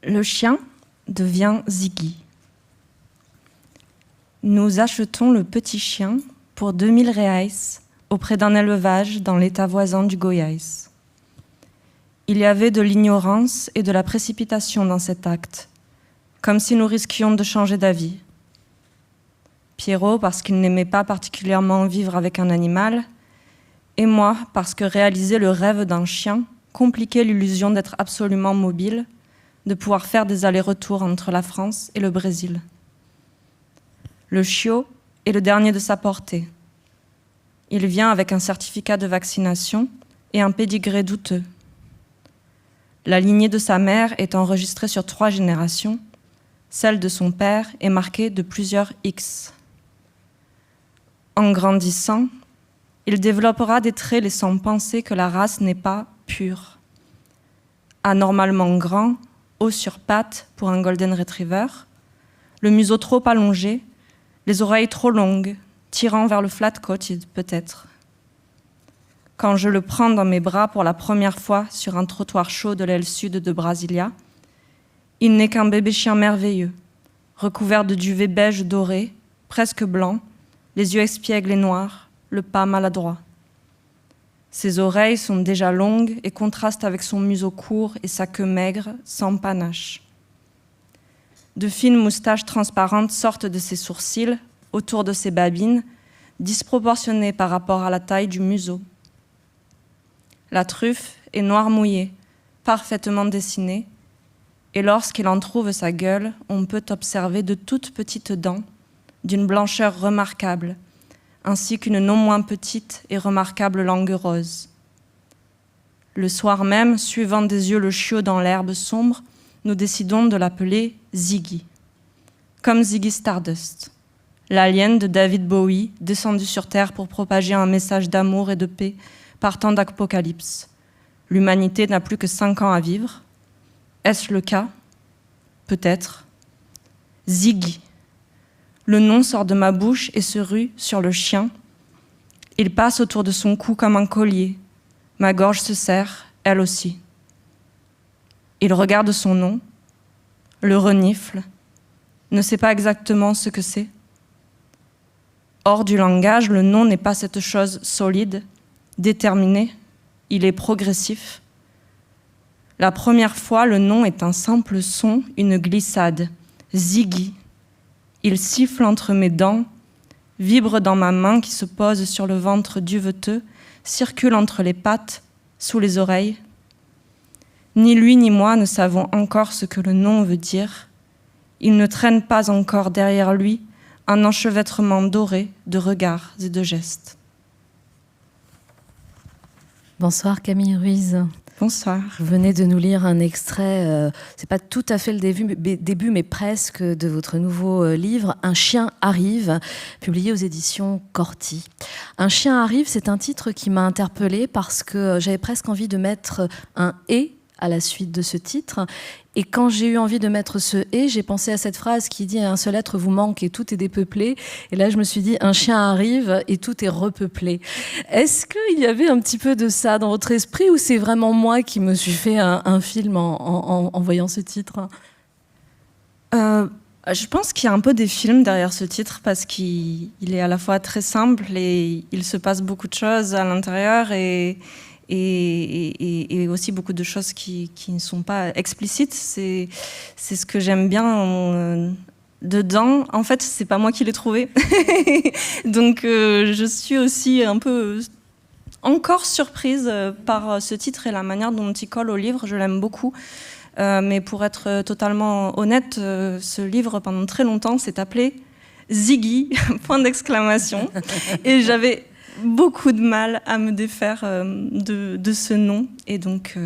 Le chien devient Ziggy. Nous achetons le petit chien pour 2000 reais auprès d'un élevage dans l'état voisin du Goiás. Il y avait de l'ignorance et de la précipitation dans cet acte, comme si nous risquions de changer d'avis. Pierrot parce qu'il n'aimait pas particulièrement vivre avec un animal, et moi parce que réaliser le rêve d'un chien compliquait l'illusion d'être absolument mobile, de pouvoir faire des allers-retours entre la France et le Brésil. Le chiot est le dernier de sa portée. Il vient avec un certificat de vaccination et un pédigré douteux. La lignée de sa mère est enregistrée sur 3 générations. Celle de son père est marquée de plusieurs X. En grandissant, il développera des traits laissant penser que la race n'est pas pure. Anormalement grand, haut sur pattes pour un golden retriever, le museau trop allongé, les oreilles trop longues, tirant vers le flat-coated peut-être. Quand je le prends dans mes bras pour la première fois sur un trottoir chaud de l'aile sud de Brasilia, il n'est qu'un bébé chien merveilleux, recouvert de duvet beige doré, presque blanc, les yeux espiègles et noirs, le pas maladroit. Ses oreilles sont déjà longues et contrastent avec son museau court et sa queue maigre, sans panache. De fines moustaches transparentes sortent de ses sourcils, autour de ses babines, disproportionnées par rapport à la taille du museau. La truffe est noire mouillée, parfaitement dessinée, et lorsqu'il en trouve sa gueule, on peut observer de toutes petites dents, d'une blancheur remarquable, ainsi qu'une non moins petite et remarquable langue rose. Le soir même, suivant des yeux le chiot dans l'herbe sombre, nous décidons de l'appeler Ziggy, comme Ziggy Stardust, l'alien de David Bowie, descendu sur Terre pour propager un message d'amour et de paix par temps d'apocalypse. L'humanité n'a plus que 5 ans à vivre. Est-ce le cas? Peut-être. Ziggy. Le nom sort de ma bouche et se rue sur le chien. Il passe autour de son cou comme un collier. Ma gorge se serre, elle aussi. Il regarde son nom, le renifle, ne sait pas exactement ce que c'est. Hors du langage, le nom n'est pas cette chose solide, déterminée, il est progressif. La première fois, le nom est un simple son, une glissade. Ziggy. Il siffle entre mes dents, vibre dans ma main qui se pose sur le ventre duveteux, circule entre les pattes, sous les oreilles. Ni lui ni moi ne savons encore ce que le nom veut dire. Il ne traîne pas encore derrière lui un enchevêtrement doré de regards et de gestes. Bonsoir Camille Ruiz. Bonsoir. Vous venez de nous lire un extrait, c'est pas tout à fait le début, mais presque, de votre nouveau livre, Un chien arrive, publié aux éditions Corti. Un chien arrive, c'est un titre qui m'a interpellée parce que j'avais presque envie de mettre un « et » à la suite de ce titre. Et quand j'ai eu envie de mettre ce « et », j'ai pensé à cette phrase qui dit « un seul être vous manque et tout est dépeuplé ». Et là, je me suis dit « un chien arrive et tout est repeuplé ». Est-ce qu'il y avait un petit peu de ça dans votre esprit ou c'est vraiment moi qui me suis fait un film en voyant ce titre ? Je pense qu'il y a un peu des films derrière ce titre parce qu'il est à la fois très simple et il se passe beaucoup de choses à l'intérieur et aussi beaucoup de choses qui ne sont pas explicites. C'est ce que j'aime bien dedans. En fait, c'est pas moi qui l'ai trouvé. Donc, je suis aussi un peu encore surprise par ce titre et la manière dont il colle au livre. Je l'aime beaucoup. Mais pour être totalement honnête, ce livre, pendant très longtemps, s'est appelé Ziggy, point d'exclamation. Et j'avais beaucoup de mal à me défaire de ce nom et donc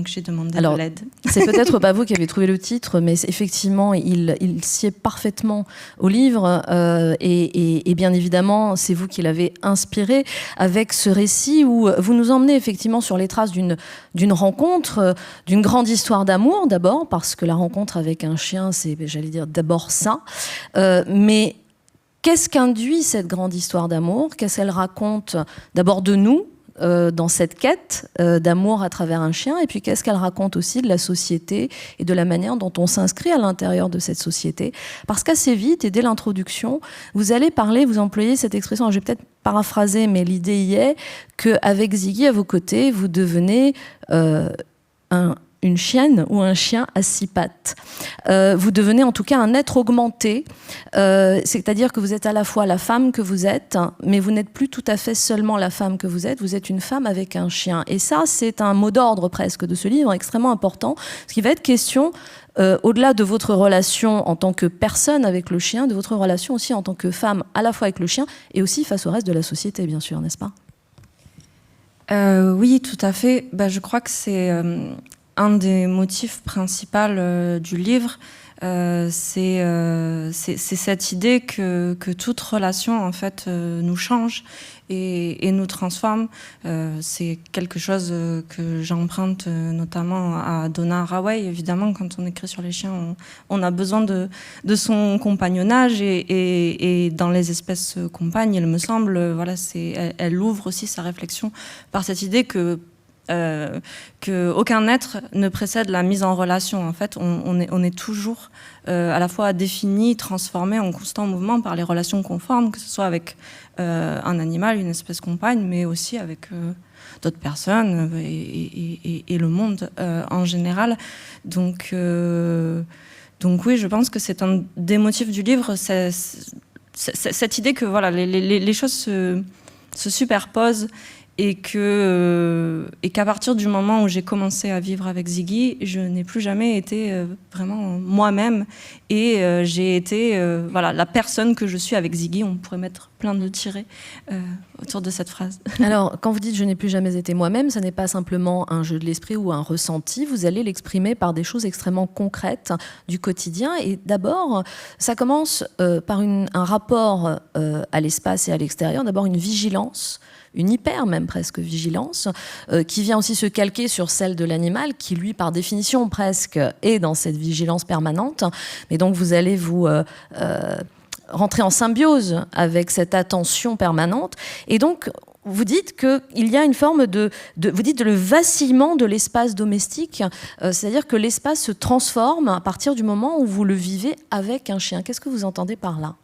j'ai demandé de l'aide. C'est peut-être pas vous qui avez trouvé le titre, mais effectivement il sied parfaitement au livre et bien évidemment c'est vous qui l'avez inspiré avec ce récit où vous nous emmenez effectivement sur les traces d'une rencontre, d'une grande histoire d'amour d'abord, parce que la rencontre avec un chien c'est, j'allais dire, d'abord ça, mais qu'est-ce qu'induit cette grande histoire d'amour? Qu'est-ce qu'elle raconte d'abord de nous, dans cette quête d'amour à travers un chien, et puis qu'est-ce qu'elle raconte aussi de la société et de la manière dont on s'inscrit à l'intérieur de cette société. Parce qu'assez vite, et dès l'introduction, vous allez parler, vous employez cette expression, alors je vais peut-être paraphraser, mais l'idée y est, qu'avec Ziggy à vos côtés, vous devenez une chienne ou un chien à 6 pattes. Vous devenez en tout cas un être augmenté, c'est-à-dire que vous êtes à la fois la femme que vous êtes, mais vous n'êtes plus tout à fait seulement la femme que vous êtes une femme avec un chien. Et ça, c'est un mot d'ordre presque de ce livre, extrêmement important, parce qu'il va être question, au-delà de votre relation en tant que personne avec le chien, de votre relation aussi en tant que femme à la fois avec le chien, et aussi face au reste de la société, bien sûr, n'est-ce pas ? Oui, tout à fait. Je crois que c'est un des motifs principaux du livre, c'est cette idée que toute relation en fait nous change et nous transforme. C'est quelque chose que j'emprunte notamment à Donna Haraway. Évidemment, quand on écrit sur les chiens, on a besoin de son compagnonnage et dans les espèces compagnes, il me semble, voilà, elle ouvre aussi sa réflexion par cette idée qu'aucun être ne précède la mise en relation. En fait, on est toujours à la fois défini, transformé, en constant mouvement par les relations qu'on forme, que ce soit avec un animal, une espèce compagne, mais aussi avec d'autres personnes et le monde en général. Donc oui, je pense que c'est un des motifs du livre, cette idée que voilà, les choses se superposent et qu'à partir du moment où j'ai commencé à vivre avec Ziggy, je n'ai plus jamais été vraiment moi-même et j'ai été voilà, la personne que je suis avec Ziggy. On pourrait mettre plein de tirets autour de cette phrase. Alors, quand vous dites « je n'ai plus jamais été moi-même », ça n'est pas simplement un jeu de l'esprit ou un ressenti, vous allez l'exprimer par des choses extrêmement concrètes du quotidien. Et d'abord, ça commence par un rapport à l'espace et à l'extérieur, d'abord une vigilance, une hyper même presque vigilance, qui vient aussi se calquer sur celle de l'animal, qui lui, par définition presque, est dans cette vigilance permanente. Mais donc vous allez vous rentrer en symbiose avec cette attention permanente. Et donc vous dites qu'il y a une forme vous dites le vacillement de l'espace domestique, c'est-à-dire que l'espace se transforme à partir du moment où vous le vivez avec un chien. Qu'est-ce que vous entendez par là ?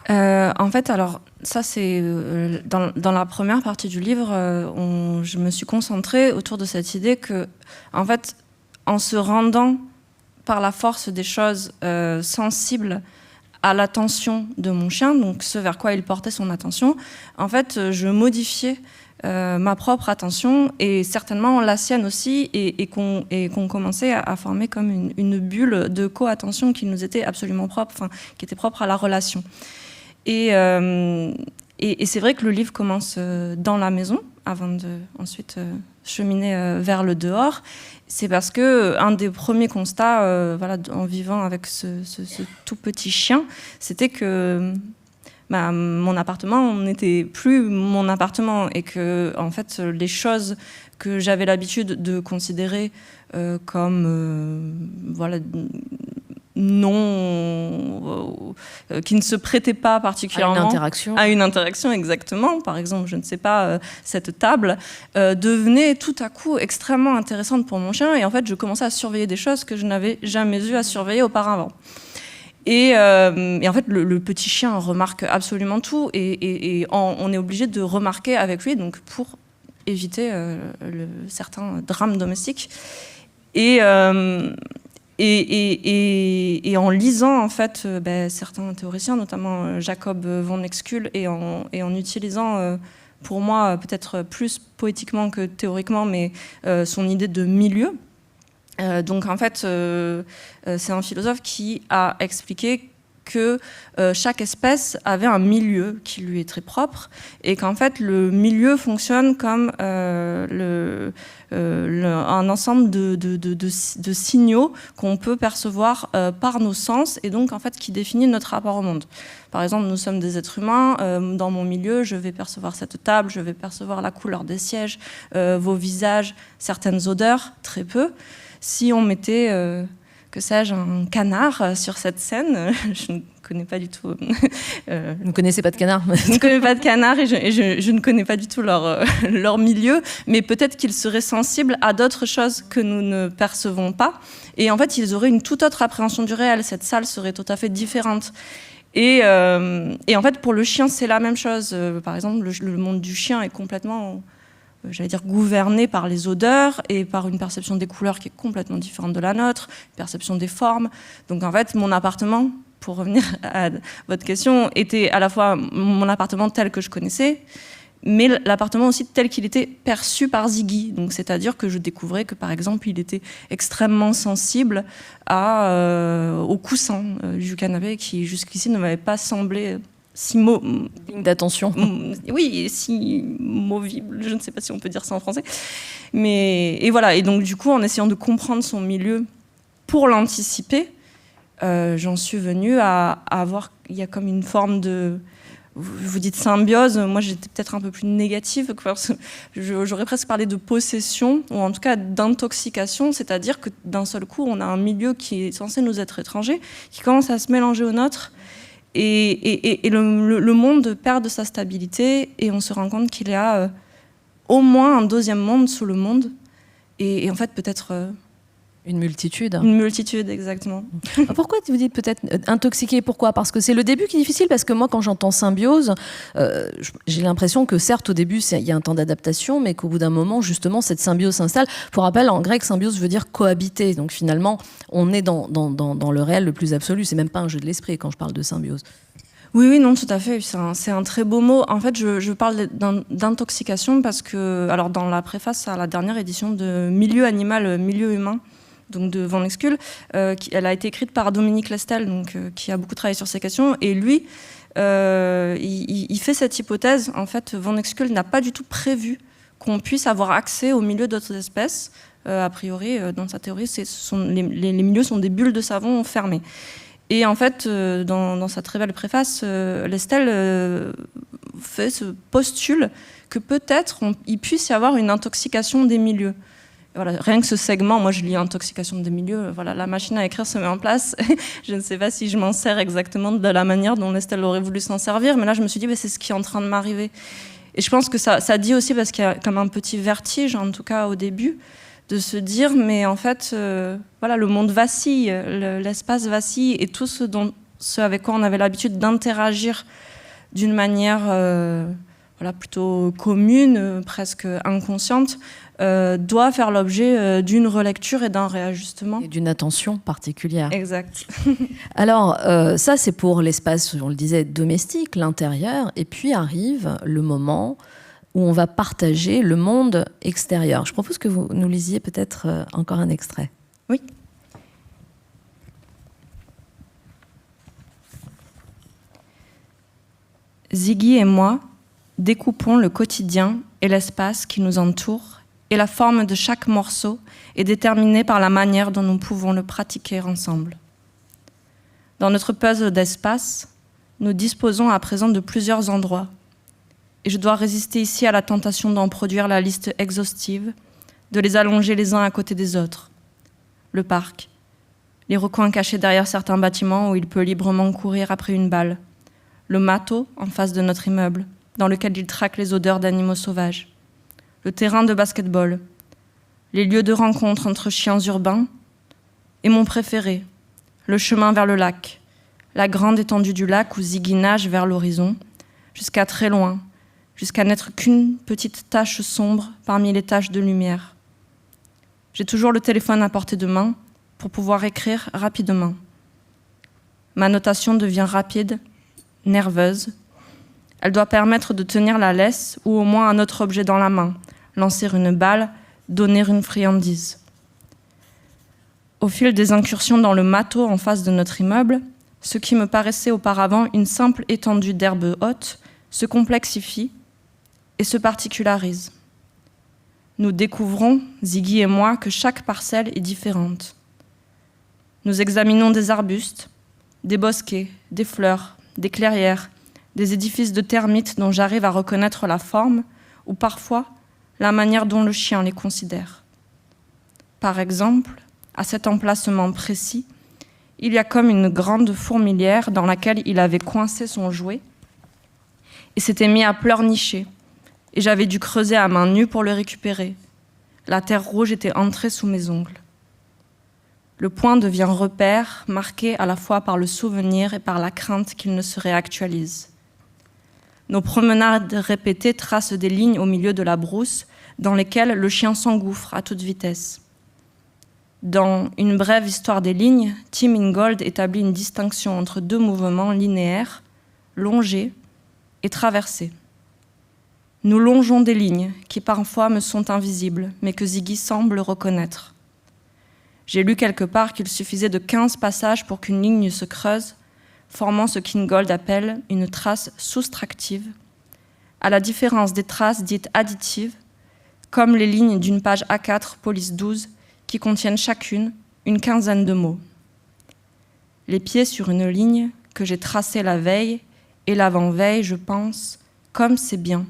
En fait, alors ça c'est dans la première partie du livre, je me suis concentrée autour de cette idée que, en fait, en se rendant par la force des choses sensibles à l'attention de mon chien, donc ce vers quoi il portait son attention, en fait, je modifiais ma propre attention et certainement la sienne aussi, et qu'on commençait à former comme une bulle de co-attention qui nous était absolument propre, enfin, qui était propre à la relation. Et c'est vrai que le livre commence dans la maison, avant de ensuite cheminer vers le dehors. C'est parce que un des premiers constats, voilà, en vivant avec ce tout petit chien, c'était que mon appartement n'était plus mon appartement et que, en fait, les choses que j'avais l'habitude de considérer comme voilà, qui ne se prêtait pas particulièrement à une interaction, exactement. Par exemple, je ne sais pas, cette table devenait tout à coup extrêmement intéressante pour mon chien, et en fait je commençais à surveiller des choses que je n'avais jamais eu à surveiller auparavant. Et en fait le petit chien remarque absolument tout, et on est obligé de remarquer avec lui, donc pour éviter certains drames domestiques. Et en lisant en fait certains théoriciens, notamment Jacob von Exkull, et en utilisant pour moi peut-être plus poétiquement que théoriquement, mais son idée de milieu. Donc en fait c'est un philosophe qui a expliqué que chaque espèce avait un milieu qui lui est très propre, et qu'en fait le milieu fonctionne comme un ensemble de signaux qu'on peut percevoir par nos sens, et donc en fait qui définit notre rapport au monde. Par exemple, nous sommes des êtres humains, dans mon milieu je vais percevoir cette table, je vais percevoir la couleur des sièges, vos visages, certaines odeurs, très peu. Si on mettait que sais-je, un canard sur cette scène, je ne connais pas du tout. Vous ne connaissez pas de canards? Je ne connais pas de canards et je ne connais pas du tout leur milieu, mais peut-être qu'ils seraient sensibles à d'autres choses que nous ne percevons pas. Et en fait, ils auraient une toute autre appréhension du réel. Cette salle serait tout à fait différente. Et en fait, pour le chien, c'est la même chose. Par exemple, le monde du chien est complètement, j'allais dire, gouverné par les odeurs et par une perception des couleurs qui est complètement différente de la nôtre, une perception des formes. Donc en fait, mon appartement, pour revenir à votre question, était à la fois mon appartement tel que je connaissais, mais l'appartement aussi tel qu'il était perçu par Ziggy. Donc, c'est-à-dire que je découvrais que, par exemple, il était extrêmement sensible au coussin du canapé qui, jusqu'ici, ne m'avait pas semblé si digne d'attention. Oui, si movible, je ne sais pas si on peut dire ça en français. Et voilà, et donc, du coup, en essayant de comprendre son milieu pour l'anticiper, j'en suis venue à avoir, il y a comme une forme de... Vous dites symbiose, moi j'étais peut-être un peu plus négative, j'aurais presque parlé de possession, ou en tout cas d'intoxication, c'est-à-dire que d'un seul coup, on a un milieu qui est censé nous être étranger, qui commence à se mélanger au nôtre, et le monde perd de sa stabilité, et on se rend compte qu'il y a au moins un deuxième monde sous le monde, et en fait peut-être... Une multitude. Une multitude, exactement. Pourquoi vous dites peut-être intoxiqué? Pourquoi? Parce que c'est le début qui est difficile, parce que moi, quand j'entends symbiose, j'ai l'impression que certes, au début, il y a un temps d'adaptation, mais qu'au bout d'un moment, justement, cette symbiose s'installe. Pour rappel, en grec, symbiose veut dire cohabiter. Donc finalement, on est dans le réel le plus absolu. C'est même pas un jeu de l'esprit quand je parle de symbiose. Oui, non, tout à fait. C'est un très beau mot. En fait, je parle d'intoxication parce que, alors, dans la préface à la dernière édition de Milieu animal, milieu humain, donc de Van Excuul, elle a été écrite par Dominique Lestel, donc, qui a beaucoup travaillé sur ces questions. Et lui, il fait cette hypothèse. En fait, Van Excuul n'a pas du tout prévu qu'on puisse avoir accès au milieu d'autres espèces. A priori, dans sa théorie, les milieux sont des bulles de savon fermées. Et en fait, dans sa très belle préface, Lestel postule que peut-être il puisse y avoir une intoxication des milieux. Voilà, rien que ce segment, moi je lis intoxication des milieux, voilà, la machine à écrire se met en place. Je ne sais pas si je m'en sers exactement de la manière dont Lestel aurait voulu s'en servir, mais là je me suis dit, c'est ce qui est en train de m'arriver. Et je pense que ça dit aussi, parce qu'il y a comme un petit vertige, en tout cas au début, de se dire, mais en fait, voilà, le monde vacille, l'espace vacille, et tout ce avec quoi on avait l'habitude d'interagir d'une manière voilà, plutôt commune, presque inconsciente, doit faire l'objet d'une relecture et d'un réajustement. Et d'une attention particulière. Exact. Alors, ça, c'est pour l'espace, on le disait, domestique, l'intérieur, et puis arrive le moment où on va partager le monde extérieur. Je propose que vous nous lisiez peut-être encore un extrait. Oui. Ziggy et moi découpons le quotidien et l'espace qui nous entoure, et la forme de chaque morceau est déterminée par la manière dont nous pouvons le pratiquer ensemble. Dans notre puzzle d'espace, nous disposons à présent de plusieurs endroits, et je dois résister ici à la tentation d'en produire la liste exhaustive, de les allonger les uns à côté des autres. Le parc, les recoins cachés derrière certains bâtiments où il peut librement courir après une balle, le mato en face de notre immeuble, dans lequel il traque les odeurs d'animaux sauvages, le terrain de basket-ball, les lieux de rencontre entre chiens urbains, et mon préféré, le chemin vers le lac, la grande étendue du lac où Ziggy nage vers l'horizon, jusqu'à très loin, jusqu'à n'être qu'une petite tache sombre parmi les taches de lumière. J'ai toujours le téléphone à portée de main pour pouvoir écrire rapidement. Ma notation devient rapide, nerveuse. Elle doit permettre de tenir la laisse ou au moins un autre objet dans la main, lancer une balle, donner une friandise. Au fil des incursions dans le mato en face de notre immeuble, ce qui me paraissait auparavant une simple étendue d'herbe haute se complexifie et se particularise. Nous découvrons, Ziggy et moi, que chaque parcelle est différente. Nous examinons des arbustes, des bosquets, des fleurs, des clairières, des édifices de termites dont j'arrive à reconnaître la forme ou parfois la manière dont le chien les considère. Par exemple, à cet emplacement précis, il y a comme une grande fourmilière dans laquelle il avait coincé son jouet et s'était mis à pleurnicher. Et j'avais dû creuser à main nue pour le récupérer. La terre rouge était entrée sous mes ongles. Le point devient repère, marqué à la fois par le souvenir et par la crainte qu'il ne se réactualise. Nos promenades répétées tracent des lignes au milieu de la brousse dans lesquelles le chien s'engouffre à toute vitesse. Dans Une brève histoire des lignes, Tim Ingold établit une distinction entre deux mouvements linéaires, longés et traversés. Nous longeons des lignes qui parfois me sont invisibles, mais que Ziggy semble reconnaître. J'ai lu quelque part qu'il suffisait de 15 passages pour qu'une ligne se creuse, formant ce qu'Ingold appelle une trace soustractive, à la différence des traces dites additives, comme les lignes d'une page A4 police 12, qui contiennent chacune une quinzaine de mots. Les pieds sur une ligne que j'ai tracée la veille et l'avant-veille, je pense, comme c'est bien,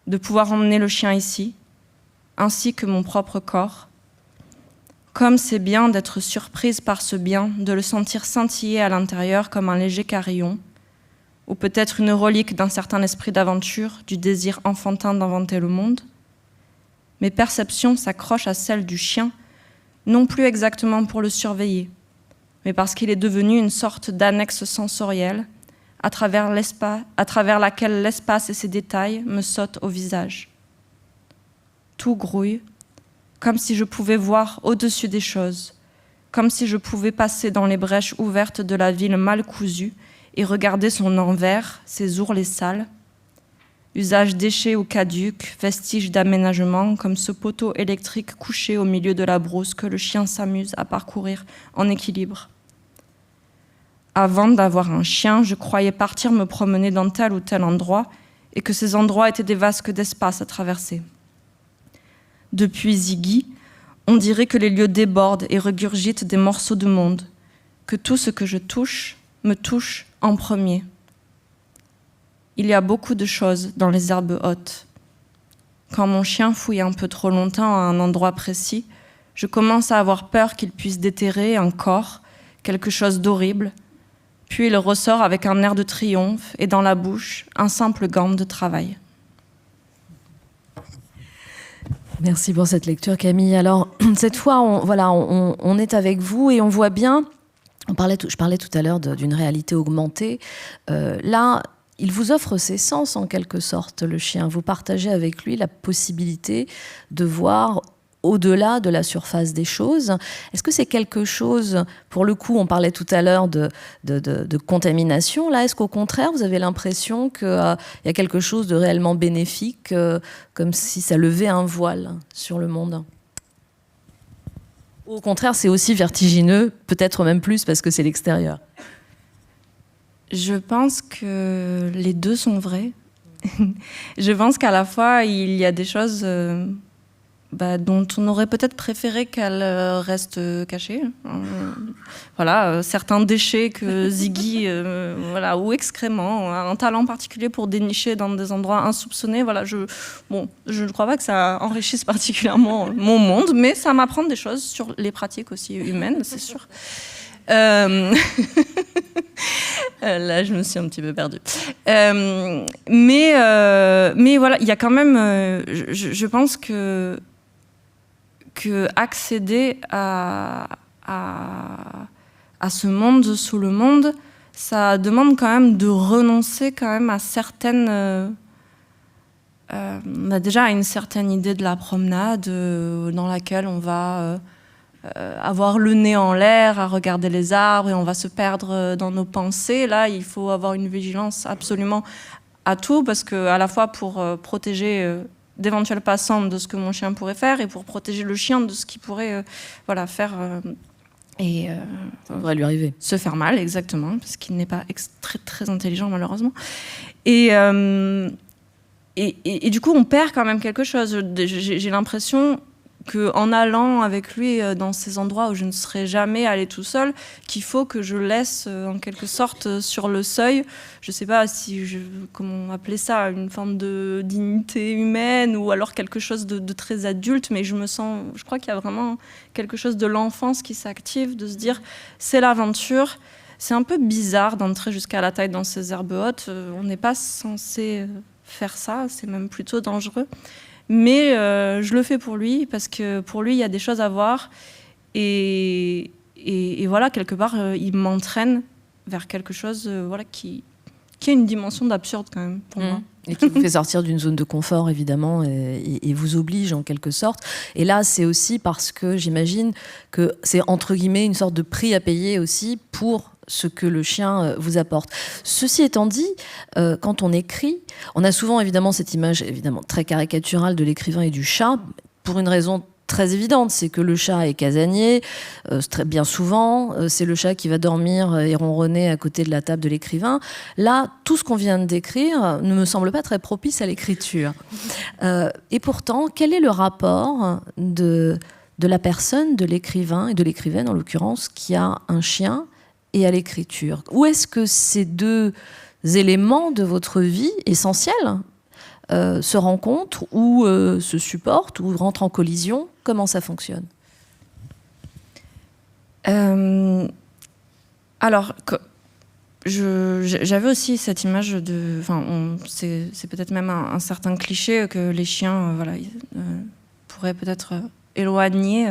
de pouvoir emmener le chien ici, ainsi que mon propre corps, comme c'est bien d'être surprise par ce bien, de le sentir scintiller à l'intérieur comme un léger carillon, ou peut-être une relique d'un certain esprit d'aventure, du désir enfantin d'inventer le monde. Mes perceptions s'accrochent à celles du chien, non plus exactement pour le surveiller, mais parce qu'il est devenu une sorte d'annexe sensorielle à travers laquelle l'espace et ses détails me sautent au visage. Tout grouille, comme si je pouvais voir au-dessus des choses, comme si je pouvais passer dans les brèches ouvertes de la ville mal cousue et regarder son envers, ses ourlets sales, usages déchets ou caducs, vestiges d'aménagement, comme ce poteau électrique couché au milieu de la brousse que le chien s'amuse à parcourir en équilibre. Avant d'avoir un chien, je croyais partir me promener dans tel ou tel endroit et que ces endroits étaient des vasques d'espace à traverser. Depuis Ziggy, on dirait que les lieux débordent et regurgitent des morceaux de monde, que tout ce que je touche me touche en premier. Il y a beaucoup de choses dans les herbes hautes. Quand mon chien fouille un peu trop longtemps à un endroit précis, je commence à avoir peur qu'il puisse déterrer un corps, quelque chose d'horrible, puis il ressort avec un air de triomphe et dans la bouche, un simple gant de travail. Merci pour cette lecture, Camille. Alors, cette fois, on est avec vous et on voit bien, je parlais tout à l'heure d'une réalité augmentée. Là, il vous offre ses sens, en quelque sorte, le chien. Vous partagez avec lui la possibilité de voir au-delà de la surface des choses. Est-ce que c'est quelque chose, pour le coup, on parlait tout à l'heure de contamination, là, est-ce qu'au contraire, vous avez l'impression qu'il y a quelque chose de réellement bénéfique, comme si ça levait un voile sur le monde ? Ou au contraire, c'est aussi vertigineux, peut-être même plus parce que c'est l'extérieur ? Je pense que les deux sont vrais. Je pense qu'à la fois, il y a des choses dont on aurait peut-être préféré qu'elles restent cachées. Voilà, certains déchets que Ziggy, ou excréments, a un talent particulier pour dénicher dans des endroits insoupçonnés. Voilà, je ne crois pas que ça enrichisse particulièrement mon monde, mais ça m'apprend des choses sur les pratiques aussi humaines, c'est sûr. Là, je me suis un petit peu perdue. Mais voilà, il y a quand même... je pense que accéder à ce monde sous le monde, ça demande quand même de renoncer quand même à certaines... déjà à une certaine idée de la promenade dans laquelle on va... avoir le nez en l'air, à regarder les arbres et on va se perdre dans nos pensées. Là, il faut avoir une vigilance absolument à tout parce que à la fois pour protéger d'éventuels passants de ce que mon chien pourrait faire et pour protéger le chien de ce qu'il pourrait faire pourrait lui arriver. Se faire mal, exactement, parce qu'il n'est pas très, très intelligent malheureusement. Et du coup, on perd quand même quelque chose. J'ai l'impression qu'en allant avec lui dans ces endroits où je ne serais jamais allée tout seul, qu'il faut que je laisse en quelque sorte sur le seuil, je ne sais pas comment appeler ça, une forme de dignité humaine ou alors quelque chose de très adulte, mais je crois qu'il y a vraiment quelque chose de l'enfance qui s'active, de se dire c'est l'aventure. C'est un peu bizarre d'entrer jusqu'à la taille dans ces herbes hautes, on n'est pas censé faire ça, c'est même plutôt dangereux. Mais je le fais pour lui, parce que pour lui, il y a des choses à voir. Et voilà, quelque part, il m'entraîne vers quelque chose voilà, qui a une dimension d'absurde quand même, pour moi. Et qui vous fait sortir d'une zone de confort, évidemment, et vous oblige en quelque sorte. Et là, c'est aussi parce que j'imagine que c'est, entre guillemets, une sorte de prix à payer aussi pour ce que le chien vous apporte. Ceci étant dit, quand on écrit, on a souvent évidemment cette image évidemment très caricaturale de l'écrivain et du chat, pour une raison très évidente, c'est que le chat est casanier, très bien souvent, c'est le chat qui va dormir et ronronner à côté de la table de l'écrivain. Là, tout ce qu'on vient de décrire ne me semble pas très propice à l'écriture. Et pourtant, quel est le rapport de la personne, de l'écrivain et de l'écrivaine en l'occurrence, qui a un chien et à l'écriture? Où est-ce que ces deux éléments de votre vie essentiels se rencontrent ou se supportent ou rentrent en collision? Comment ça fonctionne? Alors, j'avais aussi cette image de... Enfin, c'est peut-être même un certain cliché que les chiens voilà, pourraient peut-être... éloigné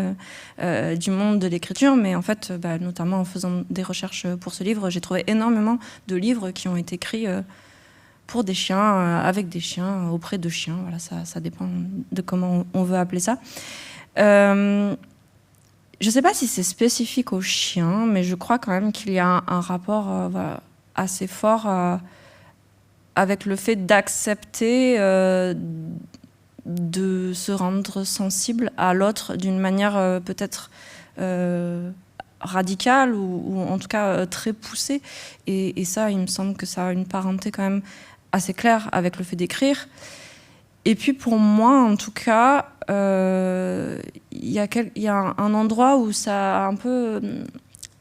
du monde de l'écriture, mais en fait, notamment en faisant des recherches pour ce livre, j'ai trouvé énormément de livres qui ont été écrits pour des chiens, avec des chiens, auprès de chiens. Voilà, ça dépend de comment on veut appeler ça. Je ne sais pas si c'est spécifique aux chiens, mais je crois quand même qu'il y a un rapport voilà, assez fort avec le fait d'accepter de se rendre sensible à l'autre d'une manière peut-être radicale ou en tout cas très poussée. Et ça, il me semble que ça a une parenté quand même assez claire avec le fait d'écrire. Et puis pour moi, en tout cas, il y a un endroit où ça a un peu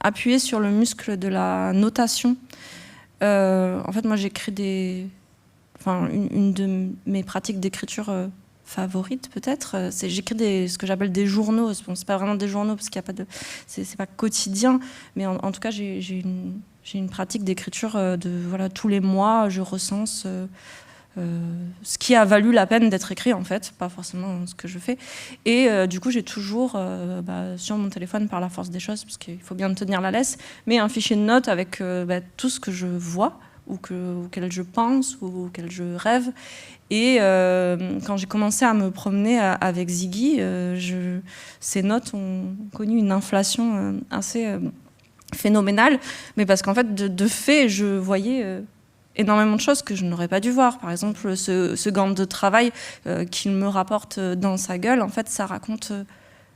appuyé sur le muscle de la notation. En fait, moi, j'écris une de mes pratiques d'écriture favorite peut-être, c'est j'écris ce que j'appelle des journaux. Bon, c'est pas vraiment des journaux parce qu'il y a pas de, c'est pas quotidien, mais en tout cas j'ai une pratique d'écriture de voilà, tous les mois je recense ce qui a valu la peine d'être écrit en fait, pas forcément ce que je fais. Et du coup j'ai toujours sur mon téléphone, par la force des choses, parce qu'il faut bien tenir la laisse, mais un fichier de notes avec tout ce que je vois auquel je pense ou auquel je rêve. Et quand j'ai commencé à me promener avec Ziggy, ces notes ont connu une inflation assez phénoménale, mais parce qu'en fait, de fait, je voyais énormément de choses que je n'aurais pas dû voir. Par exemple, ce gant de travail qu'il me rapporte dans sa gueule, en fait, ça raconte...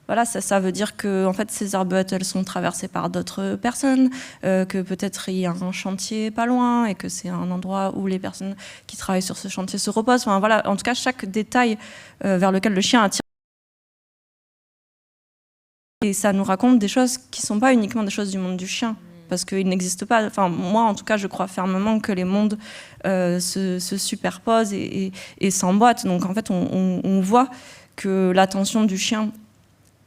Voilà, ça veut dire que en fait, ces arbuettes, elles sont traversées par d'autres personnes, que peut-être il y a un chantier pas loin et que c'est un endroit où les personnes qui travaillent sur ce chantier se reposent. Enfin, voilà, en tout cas, chaque détail vers lequel le chien attire. Et ça nous raconte des choses qui ne sont pas uniquement des choses du monde du chien, parce qu'il n'existe pas... Enfin, moi, en tout cas, je crois fermement que les mondes se superposent et s'emboîtent. Donc, en fait, on voit que l'attention du chien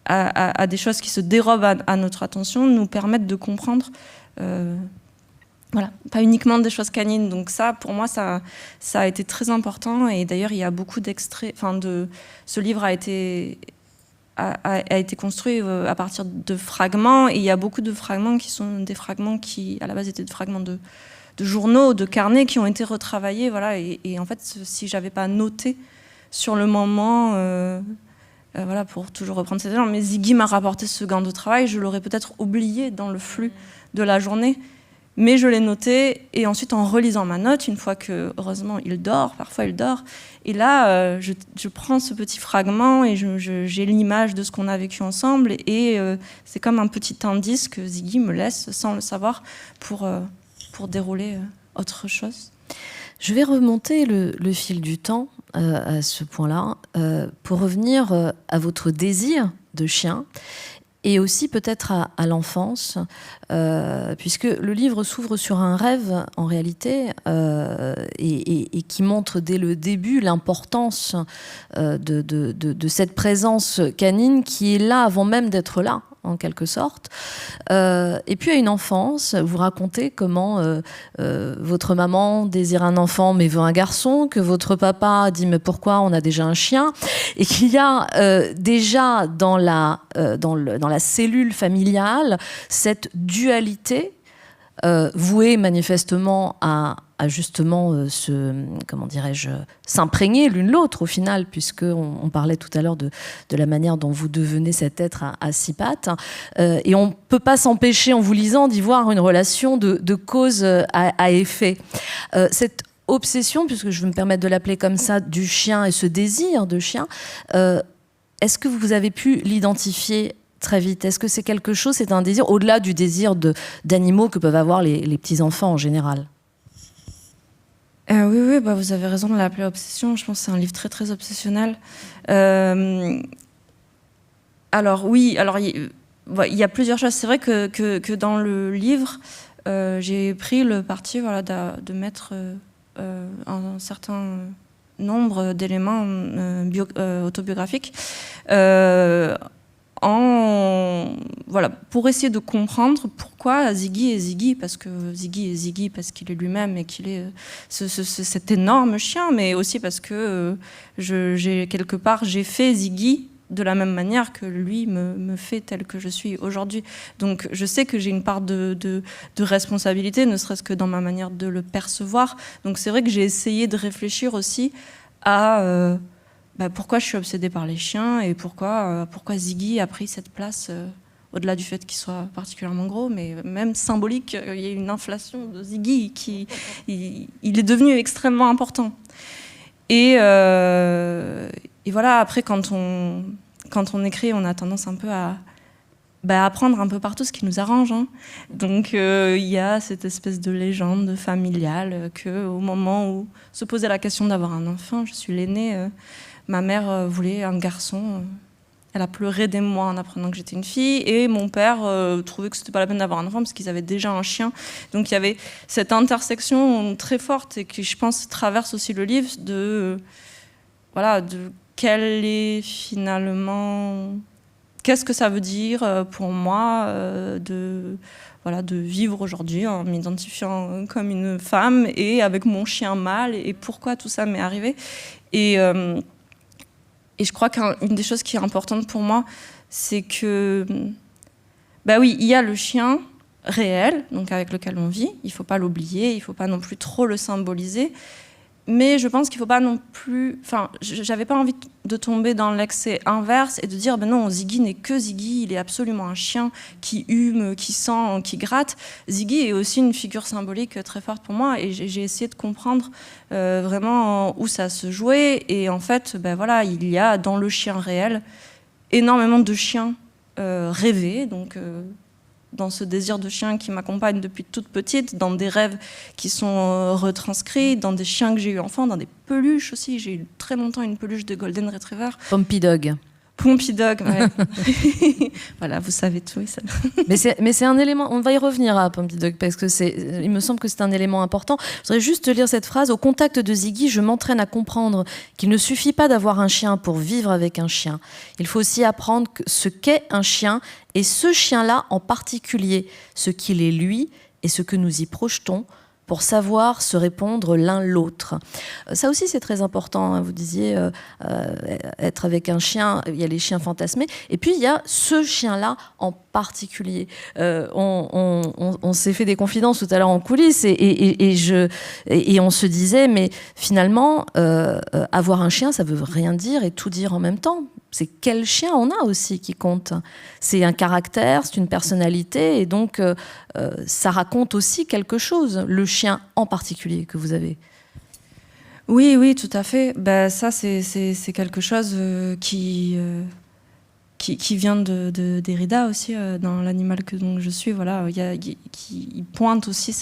à des choses qui se dérobent à notre attention nous permettent de comprendre voilà, pas uniquement des choses canines. Donc ça, pour moi, ça a été très important. Et d'ailleurs, il y a beaucoup d'extraits... ce livre a été construit à partir de fragments. Et il y a beaucoup de fragments qui sont des fragments qui, à la base, étaient des fragments de journaux, de carnets qui ont été retravaillés. Voilà. Et en fait, si j'avais pas noté sur le moment... voilà, pour toujours reprendre cet exemple, mais Ziggy m'a rapporté ce gant de travail, je l'aurais peut-être oublié dans le flux de la journée, mais je l'ai noté, et ensuite en relisant ma note, une fois que, heureusement, il dort, parfois il dort, et là, je prends ce petit fragment, et j'ai l'image de ce qu'on a vécu ensemble, et c'est comme un petit indice que Ziggy me laisse, sans le savoir, pour dérouler autre chose. Je vais remonter le fil du temps à ce point-là pour revenir à votre désir de chien et aussi peut-être à l'enfance, puisque le livre s'ouvre sur un rêve en réalité et qui montre dès le début l'importance de cette présence canine qui est là avant même d'être là, en quelque sorte. Et puis à une enfance, vous racontez comment votre maman désire un enfant mais veut un garçon, que votre papa dit mais pourquoi, on a déjà un chien, et qu'il y a déjà dans la cellule familiale cette dualité vouée manifestement à justement s'imprégner l'une l'autre au final, puisqu'on parlait tout à l'heure de la manière dont vous devenez cet être à six pattes. Et on ne peut pas s'empêcher, en vous lisant, d'y voir une relation de cause à effet. Cette obsession, puisque je veux me permettre de l'appeler comme ça, du chien et ce désir de chien, est-ce que vous avez pu l'identifier très vite? Est-ce que c'est quelque chose, c'est un désir, au-delà du désir d'animaux que peuvent avoir les petits-enfants en général? Oui, bah vous avez raison de l'appeler obsession. Je pense que c'est un livre très, très obsessionnel. Alors oui, il y a plusieurs choses. C'est vrai que dans le livre, j'ai pris le parti de mettre un certain nombre d'éléments autobiographiques pour essayer de comprendre pourquoi Ziggy est Ziggy, parce que Ziggy est Ziggy parce qu'il est lui-même et qu'il est cet énorme chien, mais aussi parce que j'ai fait Ziggy de la même manière que lui me fait tel que je suis aujourd'hui. Donc je sais que j'ai une part de responsabilité, ne serait-ce que dans ma manière de le percevoir. Donc c'est vrai que j'ai essayé de réfléchir aussi à pourquoi je suis obsédée par les chiens et pourquoi Ziggy a pris cette place, au-delà du fait qu'il soit particulièrement gros, mais même symbolique, il y a une inflation de Ziggy il est devenu extrêmement important. Et voilà, après, quand on écrit, on a tendance un peu à apprendre un peu partout ce qui nous arrange. Hein. Donc, il y a cette espèce de légende familiale qu'au moment où se posait la question d'avoir un enfant, je suis l'aînée, ma mère voulait un garçon. Elle a pleuré des mois en apprenant que j'étais une fille. Et mon père trouvait que c'était pas la peine d'avoir un enfant parce qu'ils avaient déjà un chien. Donc il y avait cette intersection très forte et qui, je pense, traverse aussi le livre de quel est finalement... Qu'est-ce que ça veut dire pour moi de vivre aujourd'hui en m'identifiant comme une femme et avec mon chien mâle et pourquoi tout ça m'est arrivé. Et je crois qu'une des choses qui est importante pour moi, c'est que, oui, il y a le chien réel, donc avec lequel on vit. Il ne faut pas l'oublier, il ne faut pas non plus trop le symboliser. Mais je pense qu'il ne faut pas non plus... Enfin, j'avais pas envie de tomber dans l'excès inverse et de dire, non, Ziggy n'est que Ziggy, il est absolument un chien qui hume, qui sent, qui gratte. Ziggy est aussi une figure symbolique très forte pour moi et j'ai essayé de comprendre vraiment où ça se jouait. Et en fait, il y a dans le chien réel énormément de chiens rêvés, donc... dans ce désir de chien qui m'accompagne depuis toute petite, dans des rêves qui sont retranscrits, dans des chiens que j'ai eu enfant, dans des peluches aussi. J'ai eu très longtemps une peluche de Golden Retriever. Pompey Dog. Pompey Dog, ouais. Voilà, vous savez tout. Ça... mais c'est un élément, on va y revenir à Pompey Dog, parce que il me semble que c'est un élément important. Je voudrais juste lire cette phrase. Au contact de Ziggy, je m'entraîne à comprendre qu'il ne suffit pas d'avoir un chien pour vivre avec un chien. Il faut aussi apprendre ce qu'est un chien, et ce chien-là en particulier, ce qu'il est lui, et ce que nous y projetons, pour savoir se répondre l'un l'autre. Ça aussi, c'est très important. Hein. Vous disiez, être avec un chien, il y a les chiens fantasmés, et puis il y a ce chien-là en particulier. On s'est fait des confidences tout à l'heure en coulisses, et on se disait, mais finalement, avoir un chien, ça veut rien dire et tout dire en même temps. C'est quel chien on a aussi qui compte. C'est un caractère, c'est une personnalité, et donc ça raconte aussi quelque chose, le chien en particulier que vous avez. Oui, tout à fait. Ça, c'est quelque chose qui vient de Derrida aussi, dans l'animal que donc je suis. Voilà, qui pointe aussi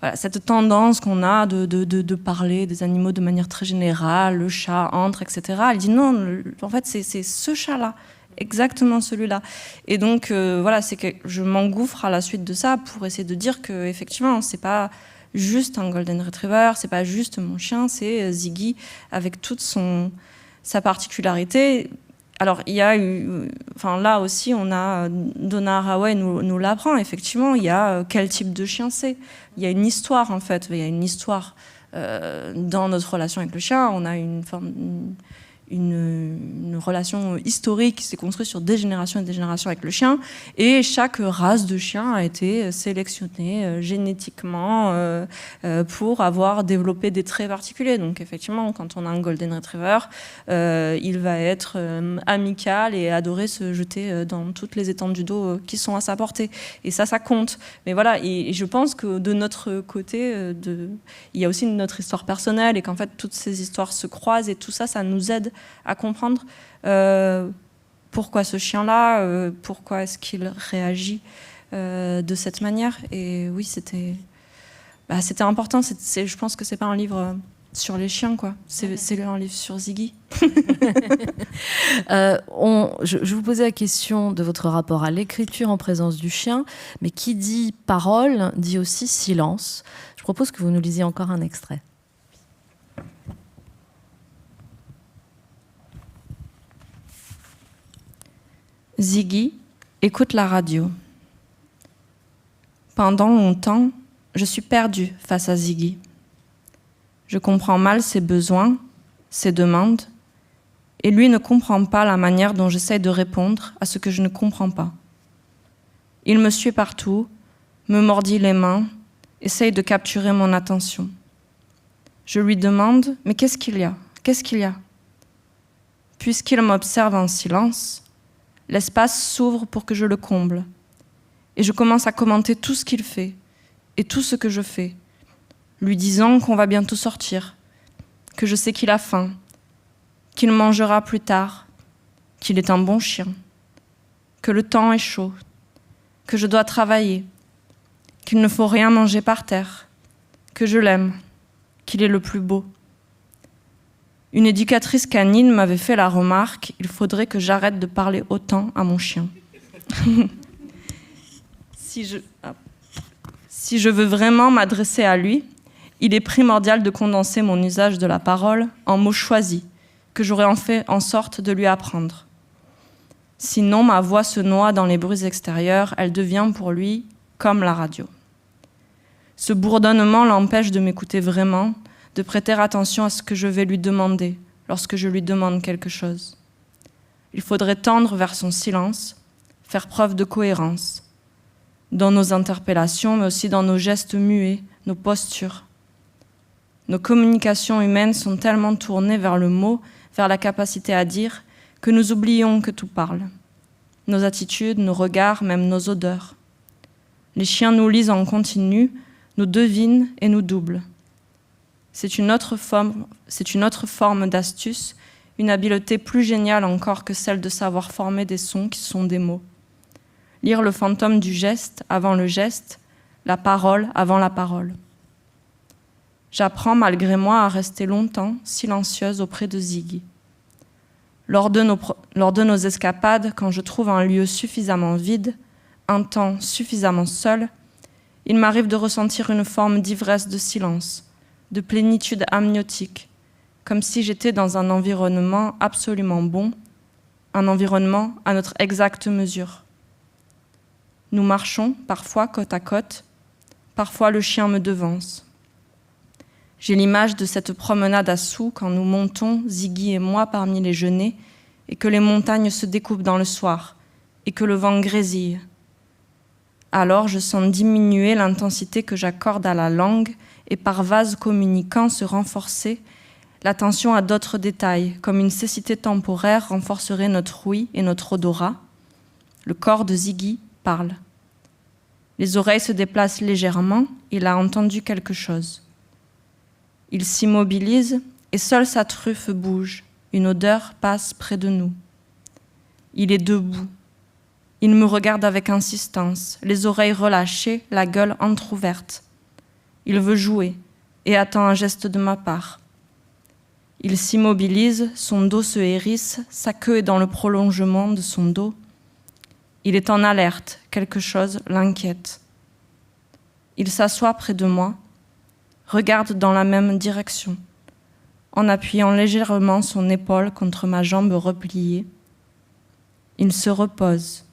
voilà, cette tendance qu'on a de parler des animaux de manière très générale, le chat entre, etc. Elle dit non, en fait, c'est ce chat-là, exactement celui-là. Et donc, voilà, c'est que je m'engouffre à la suite de ça pour essayer de dire que, effectivement, c'est pas juste un Golden Retriever, c'est pas juste mon chien, c'est Ziggy avec toute sa particularité. Alors, il y a eu, enfin là aussi, on a Donna Haraway nous l'apprend. Effectivement, il y a quel type de chien c'est. Il y a une histoire en fait. Il y a une histoire dans notre relation avec le chien. On a une relation historique qui s'est construite sur des générations et des générations avec le chien, et chaque race de chien a été sélectionnée génétiquement pour avoir développé des traits particuliers. Donc effectivement, quand on a un Golden Retriever, il va être amical et adorer se jeter dans toutes les étendues d'eau qui sont à sa portée. Et ça compte. Mais voilà, et je pense que de notre côté, il y a aussi notre histoire personnelle, et qu'en fait, toutes ces histoires se croisent, et tout ça, ça nous aide à comprendre pourquoi ce chien-là, pourquoi est-ce qu'il réagit de cette manière. Et oui, c'était important. Je pense que c'est pas un livre sur les chiens, quoi. C'est un livre sur Ziggy. Je vous posais la question de votre rapport à l'écriture en présence du chien, mais qui dit parole dit aussi silence. Je propose que vous nous lisiez encore un extrait. Ziggy écoute la radio. Pendant longtemps, je suis perdue face à Ziggy. Je comprends mal ses besoins, ses demandes, et lui ne comprend pas la manière dont j'essaie de répondre à ce que je ne comprends pas. Il me suit partout, me mordit les mains, essaye de capturer mon attention. Je lui demande « Mais qu'est-ce qu'il y a ? Qu'est-ce qu'il y a ?» Puisqu'il m'observe en silence, l'espace s'ouvre pour que je le comble. Et je commence à commenter tout ce qu'il fait et tout ce que je fais, lui disant qu'on va bientôt sortir, que je sais qu'il a faim, qu'il mangera plus tard, qu'il est un bon chien, que le temps est chaud, que je dois travailler, qu'il ne faut rien manger par terre, que je l'aime, qu'il est le plus beau. Une éducatrice canine m'avait fait la remarque « Il faudrait que j'arrête de parler autant à mon chien. » Si je veux vraiment m'adresser à lui, il est primordial de condenser mon usage de la parole en mots choisis, que j'aurais fait en sorte de lui apprendre. Sinon, ma voix se noie dans les bruits extérieurs, elle devient pour lui comme la radio. Ce bourdonnement l'empêche de m'écouter vraiment, de prêter attention à ce que je vais lui demander lorsque je lui demande quelque chose. Il faudrait tendre vers son silence, faire preuve de cohérence, dans nos interpellations, mais aussi dans nos gestes muets, nos postures. Nos communications humaines sont tellement tournées vers le mot, vers la capacité à dire, que nous oublions que tout parle. Nos attitudes, nos regards, même nos odeurs. Les chiens nous lisent en continu, nous devinent et nous doublent. C'est une autre forme d'astuce, une habileté plus géniale encore que celle de savoir former des sons qui sont des mots. Lire le fantôme du geste avant le geste, la parole avant la parole. J'apprends malgré moi à rester longtemps silencieuse auprès de Ziggy. Lors de nos escapades, quand je trouve un lieu suffisamment vide, un temps suffisamment seul, il m'arrive de ressentir une forme d'ivresse de silence, de plénitude amniotique, comme si j'étais dans un environnement absolument bon, un environnement à notre exacte mesure. Nous marchons parfois côte à côte, parfois le chien me devance. J'ai l'image de cette promenade à Sous quand nous montons, Ziggy et moi, parmi les genêts, et que les montagnes se découpent dans le soir, et que le vent grésille. Alors je sens diminuer l'intensité que j'accorde à la langue, et par vase communicant se renforcer l'attention à d'autres détails, comme une cécité temporaire renforcerait notre ouïe et notre odorat. Le corps de Ziggy parle. Les oreilles se déplacent légèrement, il a entendu quelque chose. Il s'immobilise et seule sa truffe bouge, une odeur passe près de nous. Il est debout. Il me regarde avec insistance, les oreilles relâchées, la gueule entr'ouverte. Il veut jouer et attend un geste de ma part. Il s'immobilise, son dos se hérisse, sa queue est dans le prolongement de son dos. Il est en alerte, quelque chose l'inquiète. Il s'assoit près de moi, regarde dans la même direction, en appuyant légèrement son épaule contre ma jambe repliée. Il se repose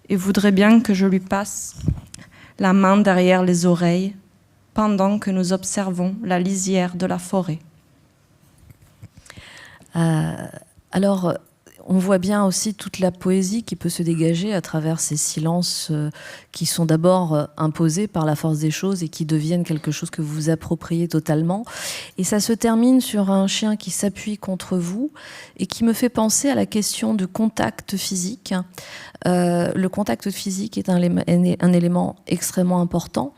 et voudrait bien que je lui passe la main derrière les oreilles pendant que nous observons la lisière de la forêt. Alors, on voit bien aussi toute la poésie qui peut se dégager à travers ces silences qui sont d'abord imposés par la force des choses et qui deviennent quelque chose que vous vous appropriez totalement. Et ça se termine sur un chien qui s'appuie contre vous et qui me fait penser à la question du contact physique. Le contact physique est un élément extrêmement important.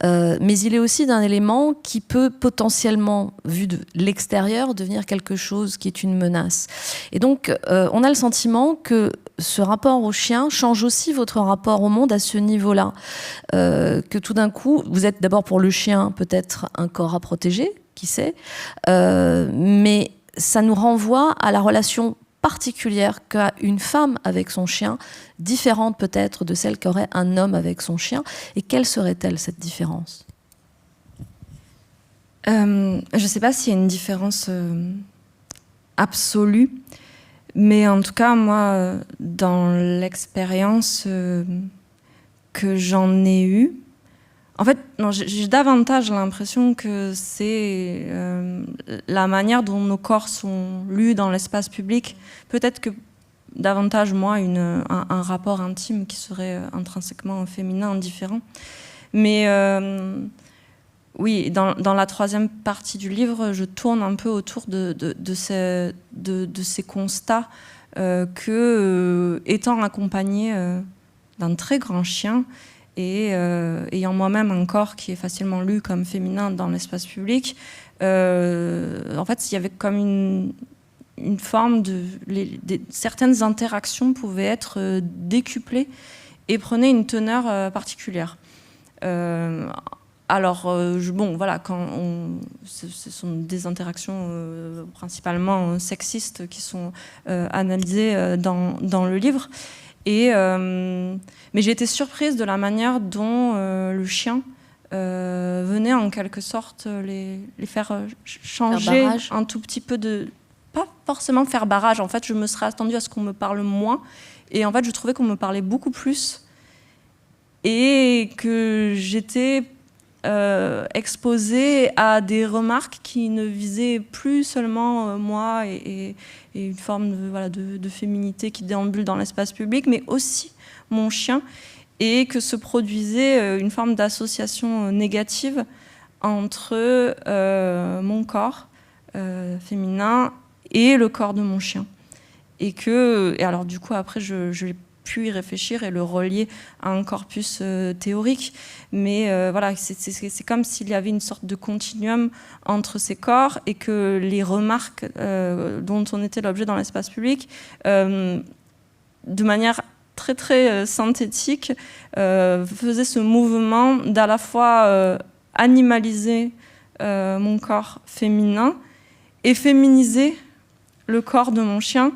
Mais il est aussi d'un élément qui peut potentiellement, vu de l'extérieur, devenir quelque chose qui est une menace. Et donc, on a le sentiment que ce rapport au chien change aussi votre rapport au monde à ce niveau-là. Que tout d'un coup, vous êtes d'abord pour le chien peut-être un corps à protéger, qui sait, mais ça nous renvoie à la relation particulière qu'a une femme avec son chien, différente peut-être de celle qu'aurait un homme avec son chien. Et quelle serait-elle, cette différence ? Je ne sais pas s'il y a une différence absolue, mais en tout cas, moi, dans l'expérience que j'en ai eue, en fait, j'ai davantage l'impression que c'est la manière dont nos corps sont lus dans l'espace public. Peut-être que davantage, moi, un rapport intime qui serait intrinsèquement féminin, différent. Mais oui, dans la troisième partie du livre, je tourne un peu autour de ces constats que, étant accompagnée d'un très grand chien, et ayant moi-même un corps qui est facilement lu comme féminin dans l'espace public, en fait, il y avait comme une forme certaines interactions pouvaient être décuplées et prenaient une teneur particulière. Alors, bon, voilà, ce sont des interactions principalement sexistes qui sont analysées dans le livre. Mais j'ai été surprise de la manière dont le chien venait en quelque sorte les faire changer un tout petit peu pas forcément faire barrage. En fait, je me serais attendue à ce qu'on me parle moins. Et en fait, je trouvais qu'on me parlait beaucoup plus. Et que j'étais exposée à des remarques qui ne visaient plus seulement moi et une forme de féminité qui déambule dans l'espace public, mais aussi mon chien, et que se produisait une forme d'association négative entre mon corps féminin et le corps de mon chien. Et alors du coup, après, j'ai pu y réfléchir et le relier à un corpus théorique. Mais voilà, c'est comme s'il y avait une sorte de continuum entre ces corps et que les remarques dont on était l'objet dans l'espace public, de manière très très synthétique, faisaient ce mouvement d'à la fois animaliser mon corps féminin et féminiser le corps de mon chien,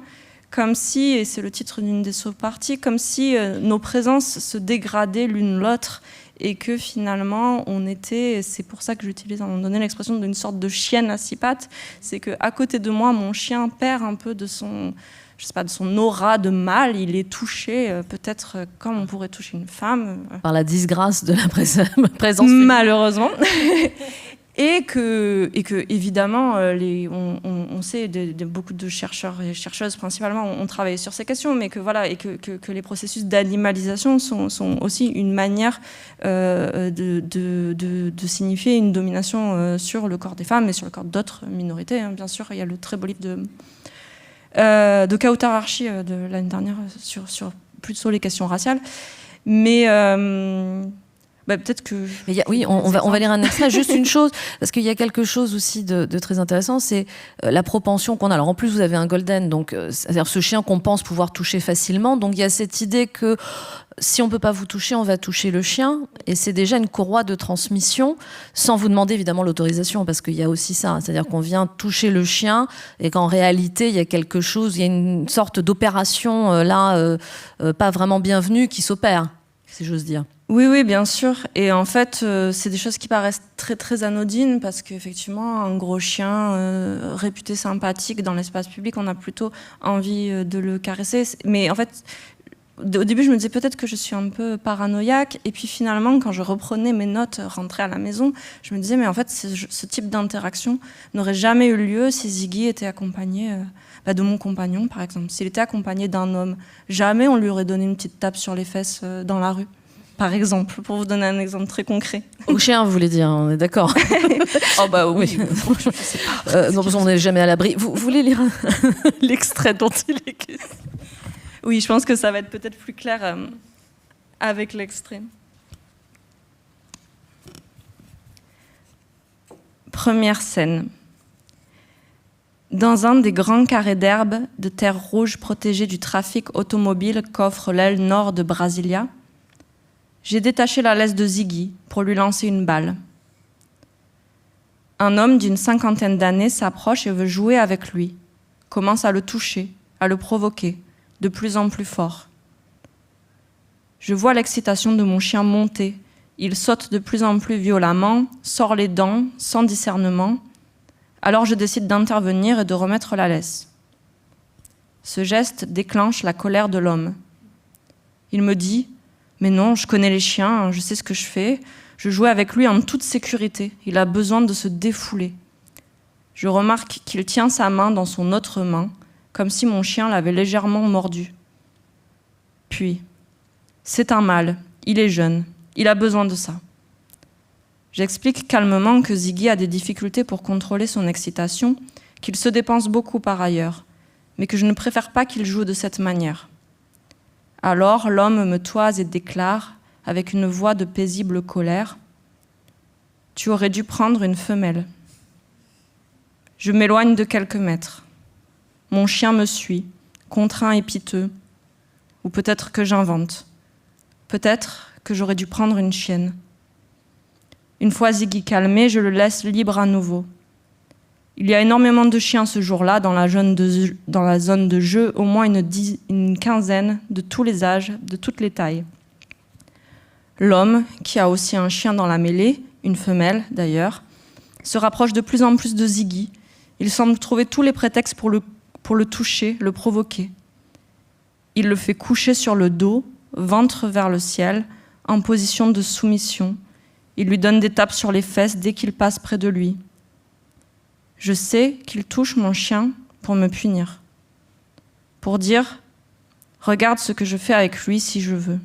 comme si, et c'est le titre d'une des sous-parties, comme si nos présences se dégradaient l'une l'autre et que finalement on était, c'est pour ça que j'utilise à un moment donné l'expression d'une sorte de chienne à 6 pattes, c'est qu'à côté de moi, mon chien perd un peu de son, je sais pas, de son aura de mâle, il est touché peut-être comme on pourrait toucher une femme. Par la disgrâce de la présence malheureusement. Et que évidemment, on sait, beaucoup de chercheurs et chercheuses principalement ont travaillé sur ces questions, mais que voilà, et que les processus d'animalisation sont aussi une manière de signifier une domination sur le corps des femmes et sur le corps d'autres minorités. Hein. Bien sûr, il y a le très beau livre de Kautar Archi de l'année dernière sur plutôt les questions raciales, mais Peut-être que... Oui, on va lire un extrait, juste une chose, parce qu'il y a quelque chose aussi de très intéressant, c'est la propension qu'on a. Alors en plus, vous avez un golden, donc c'est-à-dire ce chien qu'on pense pouvoir toucher facilement, donc il y a cette idée que si on ne peut pas vous toucher, on va toucher le chien, et c'est déjà une courroie de transmission, sans vous demander évidemment l'autorisation, parce qu'il y a aussi ça, c'est-à-dire qu'on vient toucher le chien, et qu'en réalité, il y a quelque chose, il y a une sorte d'opération pas vraiment bienvenue qui s'opère, si j'ose dire. Oui, bien sûr. Et en fait, c'est des choses qui paraissent très, très anodines parce qu'effectivement, un gros chien réputé sympathique dans l'espace public, on a plutôt envie de le caresser. Mais en fait, au début, je me disais peut-être que je suis un peu paranoïaque. Et puis finalement, quand je reprenais mes notes rentrées à la maison, je me disais, mais en fait, ce type d'interaction n'aurait jamais eu lieu si Ziggy était accompagné de mon compagnon, par exemple. S'il était accompagné d'un homme, jamais on lui aurait donné une petite tape sur les fesses dans la rue. Par exemple, pour vous donner un exemple très concret. Au chien, vous voulez dire, on est d'accord. Oui. Je sais pas. Non, on n'est jamais à l'abri. Vous voulez lire l'extrait dont il est question? Oui, je pense que ça va être peut-être plus clair avec l'extrait. Première scène. Dans un des grands carrés d'herbe de terre rouge protégés du trafic automobile qu'offre l'aile nord de Brasilia, j'ai détaché la laisse de Ziggy pour lui lancer une balle. Un homme d'une 50aine d'années s'approche et veut jouer avec lui, commence à le toucher, à le provoquer, de plus en plus fort. Je vois l'excitation de mon chien monter. Il saute de plus en plus violemment, sort les dents, sans discernement. Alors je décide d'intervenir et de remettre la laisse. Ce geste déclenche la colère de l'homme. Il me dit: mais non, je connais les chiens, je sais ce que je fais. Je jouais avec lui en toute sécurité. Il a besoin de se défouler. Je remarque qu'il tient sa main dans son autre main, comme si mon chien l'avait légèrement mordu. Puis, c'est un mâle, il est jeune, il a besoin de ça. J'explique calmement que Ziggy a des difficultés pour contrôler son excitation, qu'il se dépense beaucoup par ailleurs, mais que je ne préfère pas qu'il joue de cette manière. Alors l'homme me toise et déclare, avec une voix de paisible colère: « Tu aurais dû prendre une femelle. » Je m'éloigne de quelques mètres. Mon chien me suit, contraint et piteux. Ou peut-être que j'invente. Peut-être que j'aurais dû prendre une chienne. Une fois Ziggy calmé, je le laisse libre à nouveau. Il y a énormément de chiens ce jour-là dans la zone de jeu, au moins une quinzaine, de tous les âges, de toutes les tailles. L'homme, qui a aussi un chien dans la mêlée, une femelle d'ailleurs, se rapproche de plus en plus de Ziggy. Il semble trouver tous les prétextes pour le toucher, le provoquer. Il le fait coucher sur le dos, ventre vers le ciel, en position de soumission. Il lui donne des tapes sur les fesses dès qu'il passe près de lui. Je sais qu'il touche mon chien pour me punir, pour dire « Regarde ce que je fais avec lui si je veux ».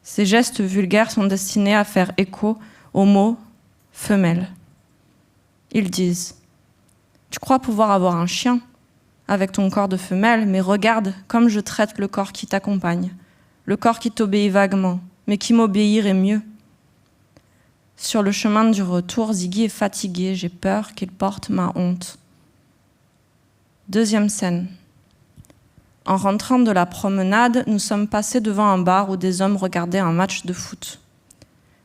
Ces gestes vulgaires sont destinés à faire écho au mot « femelle ». Ils disent « Tu crois pouvoir avoir un chien avec ton corps de femelle, mais regarde comme je traite le corps qui t'accompagne, le corps qui t'obéit vaguement, mais qui m'obéirait mieux. » Sur le chemin du retour, Ziggy est fatigué, j'ai peur qu'il porte ma honte. Deuxième scène. En rentrant de la promenade, nous sommes passés devant un bar où des hommes regardaient un match de foot.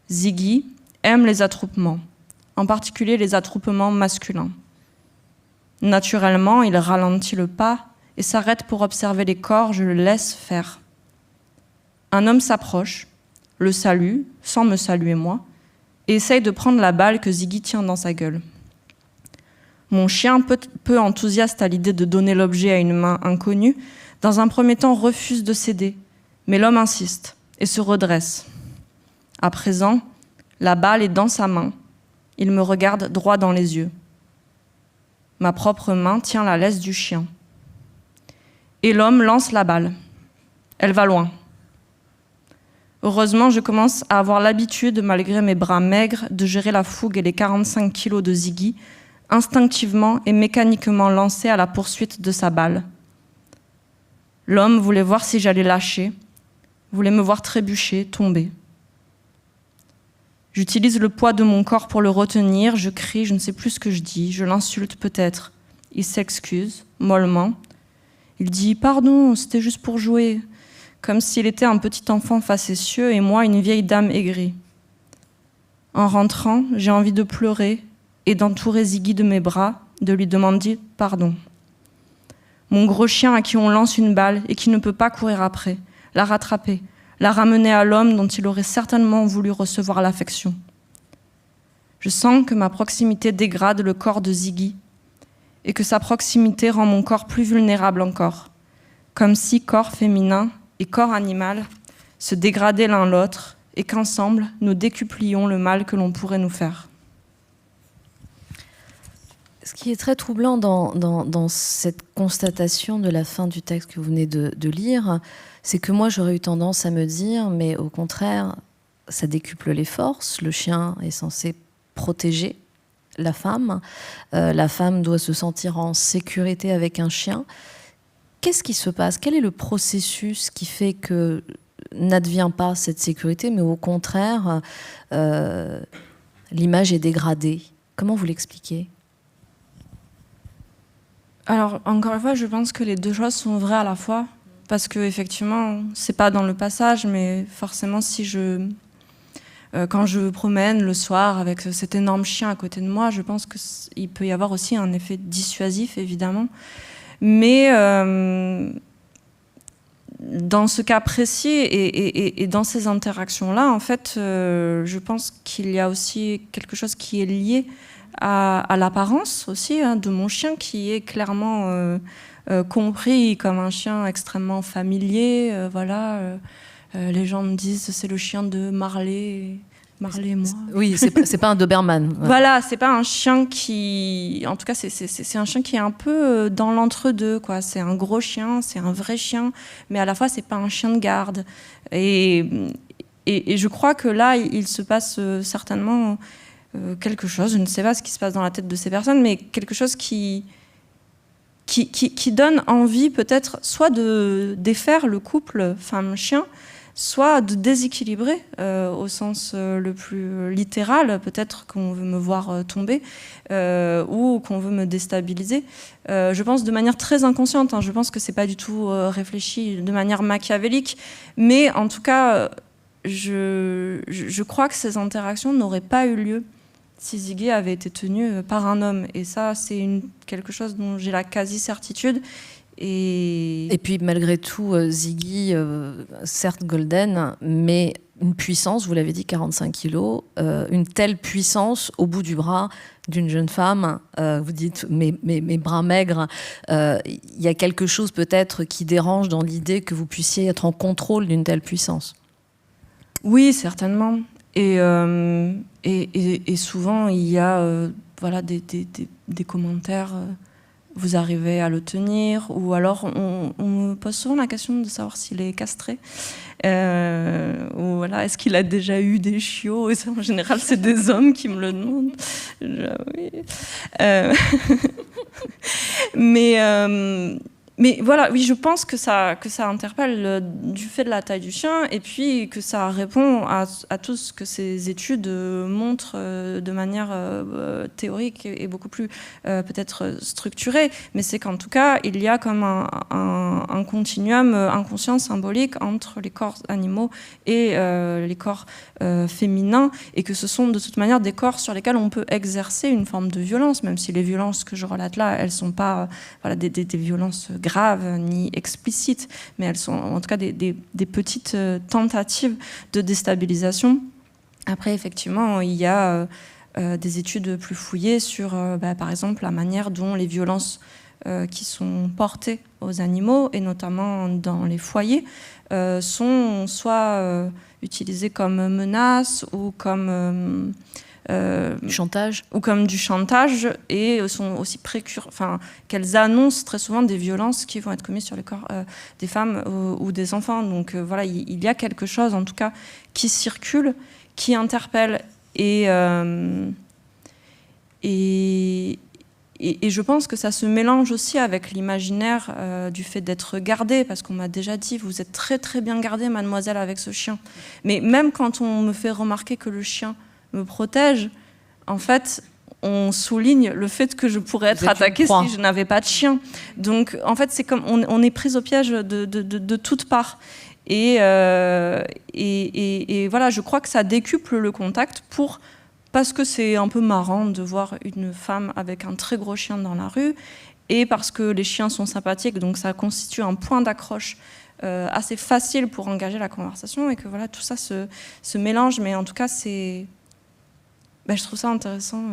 Ziggy aime les attroupements, en particulier les attroupements masculins. Naturellement, il ralentit le pas et s'arrête pour observer les corps, je le laisse faire. Un homme s'approche, le salue, sans me saluer moi, et essaye de prendre la balle que Ziggy tient dans sa gueule. Mon chien, peu enthousiaste à l'idée de donner l'objet à une main inconnue, dans un premier temps refuse de céder, mais l'homme insiste et se redresse. À présent, la balle est dans sa main. Il me regarde droit dans les yeux. Ma propre main tient la laisse du chien. Et l'homme lance la balle. Elle va loin. Heureusement, je commence à avoir l'habitude, malgré mes bras maigres, de gérer la fougue et les 45 kilos de Ziggy, instinctivement et mécaniquement lancé à la poursuite de sa balle. L'homme voulait voir si j'allais lâcher, voulait me voir trébucher, tomber. J'utilise le poids de mon corps pour le retenir, je crie, je ne sais plus ce que je dis, je l'insulte peut-être. Il s'excuse, mollement. Il dit « Pardon, c'était juste pour jouer », comme s'il était un petit enfant facétieux et moi une vieille dame aigrie. En rentrant, j'ai envie de pleurer et d'entourer Ziggy de mes bras, de lui demander pardon. Mon gros chien à qui on lance une balle et qui ne peut pas courir après, la rattraper, la ramener à l'homme dont il aurait certainement voulu recevoir l'affection. Je sens que ma proximité dégrade le corps de Ziggy et que sa proximité rend mon corps plus vulnérable encore, comme si corps féminin et corps animal se dégradaient l'un l'autre et qu'ensemble, nous décuplions le mal que l'on pourrait nous faire. Ce qui est très troublant dans cette constatation de la fin du texte que vous venez de lire, c'est que moi, j'aurais eu tendance à me dire, mais au contraire, ça décuple les forces. Le chien est censé protéger la femme. La femme doit se sentir en sécurité avec un chien. Qu'est-ce qui se passe? Quel est le processus qui fait que n'advient pas cette sécurité, mais au contraire, l'image est dégradée? Comment vous l'expliquez? Alors, encore une fois, je pense que les deux choses sont vraies à la fois, parce que effectivement, c'est pas dans le passage, mais forcément, quand je me promène le soir avec cet énorme chien à côté de moi, je pense qu'il peut y avoir aussi un effet dissuasif, évidemment. Mais dans ce cas précis et dans ces interactions-là, en fait, je pense qu'il y a aussi quelque chose qui est lié à l'apparence aussi de mon chien, qui est clairement compris comme un chien extrêmement familier. Les gens me disent c'est le chien de Marley. Marley et moi. Oui, c'est pas un Doberman. Ouais. Voilà, c'est pas un chien qui... En tout cas, c'est un chien qui est un peu dans l'entre-deux, quoi. C'est un gros chien, c'est un vrai chien, mais à la fois, c'est pas un chien de garde. Et je crois que là, il se passe certainement quelque chose, je ne sais pas ce qui se passe dans la tête de ces personnes, mais quelque chose qui donne envie peut-être soit de défaire le couple femme-chien, soit de déséquilibrer au sens le plus littéral, peut-être qu'on veut me voir tomber ou qu'on veut me déstabiliser. Je pense de manière très inconsciente, je pense que c'est pas du tout réfléchi de manière machiavélique, mais en tout cas, je crois que ces interactions n'auraient pas eu lieu si Ziggy avait été tenu par un homme. Et ça, c'est quelque chose dont j'ai la quasi-certitude. Et puis, malgré tout, Ziggy, certes golden, mais une puissance, vous l'avez dit, 45 kilos, une telle puissance au bout du bras d'une jeune femme, vous dites mes bras maigres, il y a quelque chose peut-être qui dérange dans l'idée que vous puissiez être en contrôle d'une telle puissance. Oui, certainement. Et souvent, il y a des commentaires... vous arrivez à le tenir, ou alors on me pose souvent la question de savoir s'il est castré, ou voilà, est-ce qu'il a déjà eu des chiots, et ça, en général c'est des hommes qui me le demandent. Mais voilà, oui, je pense que ça interpelle du fait de la taille du chien, et puis que ça répond à tout ce que ces études montrent de manière théorique et beaucoup plus peut-être structurée. Mais c'est qu'en tout cas, il y a comme un continuum inconscient, symbolique entre les corps animaux et les corps féminins, et que ce sont de toute manière des corps sur lesquels on peut exercer une forme de violence, même si les violences que je relate là, elles ne sont pas des violences graves ni explicites, mais elles sont en tout cas des petites tentatives de déstabilisation. Après, effectivement, il y a des études plus fouillées sur, par exemple, la manière dont les violences qui sont portées aux animaux, et notamment dans les foyers, sont soit utilisées comme menaces ou comme... du chantage. Ou comme du chantage, et sont aussi qu'elles annoncent très souvent des violences qui vont être commises sur les corps des femmes ou des enfants. Donc voilà, il y a quelque chose en tout cas qui circule, qui interpelle, et je pense que ça se mélange aussi avec l'imaginaire du fait d'être gardée, parce qu'on m'a déjà dit, vous êtes très très bien gardée, mademoiselle, avec ce chien. Mais même quand on me fait remarquer que le chien me protège, en fait, on souligne le fait que je pourrais être attaquée si je n'avais pas de chien. Donc, en fait, c'est comme on est pris au piège de toutes parts. Et voilà, je crois que ça décuple le contact parce que c'est un peu marrant de voir une femme avec un très gros chien dans la rue, et parce que les chiens sont sympathiques, donc ça constitue un point d'accroche assez facile pour engager la conversation, et que voilà, tout ça se mélange, mais en tout cas, je trouve ça intéressant.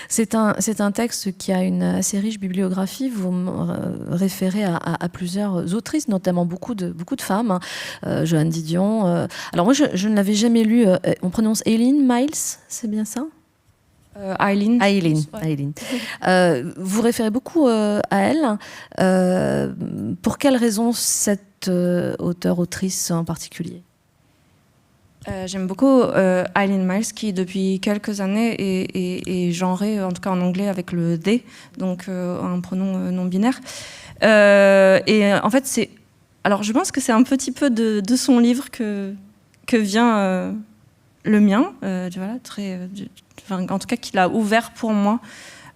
C'est un texte qui a une assez riche bibliographie. Vous me référez à plusieurs autrices, notamment beaucoup de femmes. Joanne Didion. Alors moi, je ne l'avais jamais lu. On prononce Eileen Miles, c'est bien ça? Eileen. Vous référez beaucoup à elle. Pour quelle raison cette auteure-autrice en particulier? J'aime beaucoup Eileen Miles, qui depuis quelques années est genrée, en tout cas en anglais, avec le they, donc un pronom non binaire. Et en fait, alors je pense que c'est un petit peu de son livre que vient le mien, voilà, en tout cas qu'il a ouvert pour moi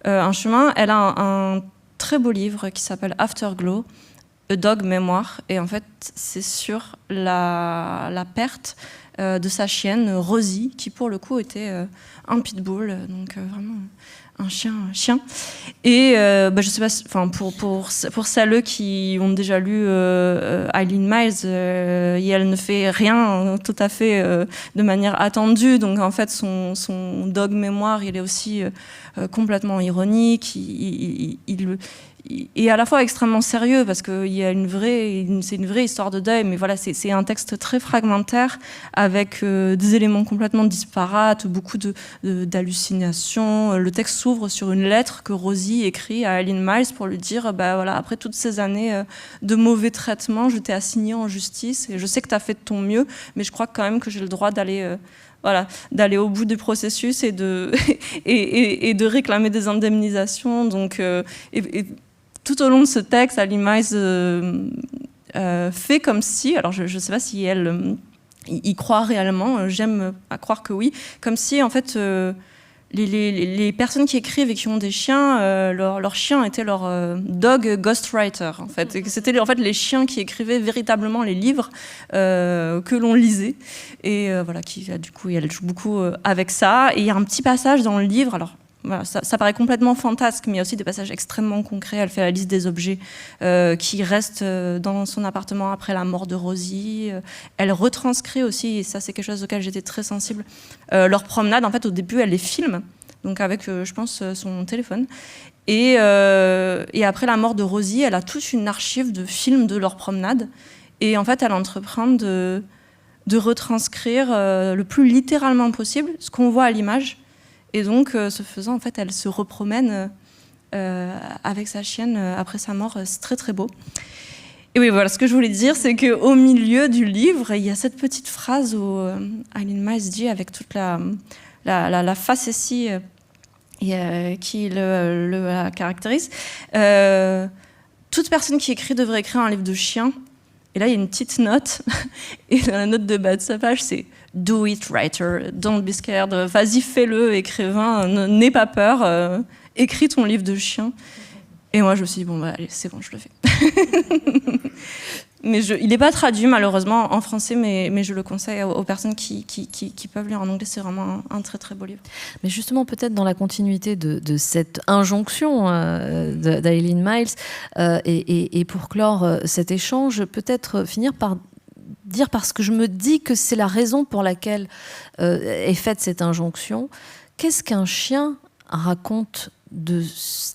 un chemin. Elle a un très beau livre qui s'appelle Afterglow, A Dog Memoir, et en fait c'est sur la perte de sa chienne Rosie, qui pour le coup était un pitbull, donc vraiment un chien. Et je sais pas, pour celles qui ont déjà lu Eileen Miles, elle ne fait rien tout à fait de manière attendue, donc en fait son dog mémoire, il est aussi complètement ironique, et à la fois extrêmement sérieux, parce que c'est une vraie histoire de deuil, mais voilà, c'est un texte très fragmentaire, avec des éléments complètement disparates, beaucoup d'hallucinations. Le texte s'ouvre sur une lettre que Rosie écrit à Eileen Miles pour lui dire voilà, après toutes ces années de mauvais traitements, je t'ai assigné en justice, et je sais que tu as fait de ton mieux, mais je crois quand même que j'ai le droit d'aller au bout du processus et de réclamer des indemnisations. Donc, tout au long de ce texte, Eileen Miles fait comme si, alors je ne sais pas si elle y croit réellement, j'aime à croire que oui, comme si en fait les personnes qui écrivent et qui ont des chiens, leur chien était leur dog ghostwriter, en fait. Et c'était en fait les chiens qui écrivaient véritablement les livres que l'on lisait. Et voilà, du coup, elle joue beaucoup avec ça. Et il y a un petit passage dans le livre, alors voilà, ça paraît complètement fantasque, mais il y a aussi des passages extrêmement concrets. Elle fait la liste des objets qui restent dans son appartement après la mort de Rosie. Elle retranscrit aussi, et ça c'est quelque chose auquel j'étais très sensible, leur promenade. En fait, au début, elle les filme, donc avec, je pense, son téléphone. Et après la mort de Rosie, elle a toute une archive de films de leur promenade. Et en fait, elle entreprend de retranscrire le plus littéralement possible ce qu'on voit à l'image. Et donc, ce faisant, en fait, elle se repromène avec sa chienne après sa mort. C'est très, très beau. Et oui, voilà, ce que je voulais dire, c'est qu'au milieu du livre, il y a cette petite phrase où Eileen Miles dit, avec toute la facétie qui la caractérise, toute personne qui écrit devrait écrire un livre de chien. Et là, il y a une petite note. Et la note de bas de sa page, c'est « Do it, writer. Don't be scared. Vas-y, fais-le, écrivain. N'aie pas peur. Écris ton livre de chien. » Et moi, je me suis dit « Bon, allez, c'est bon, je le fais. » Mais il n'est pas traduit, malheureusement, en français, mais je le conseille aux personnes qui peuvent lire en anglais. C'est vraiment un très, très beau livre. Mais justement, peut-être dans la continuité de cette injonction d'Eileen Miles, et pour clore cet échange, peut-être finir par dire, parce que je me dis que c'est la raison pour laquelle est faite cette injonction, qu'est-ce qu'un chien raconte de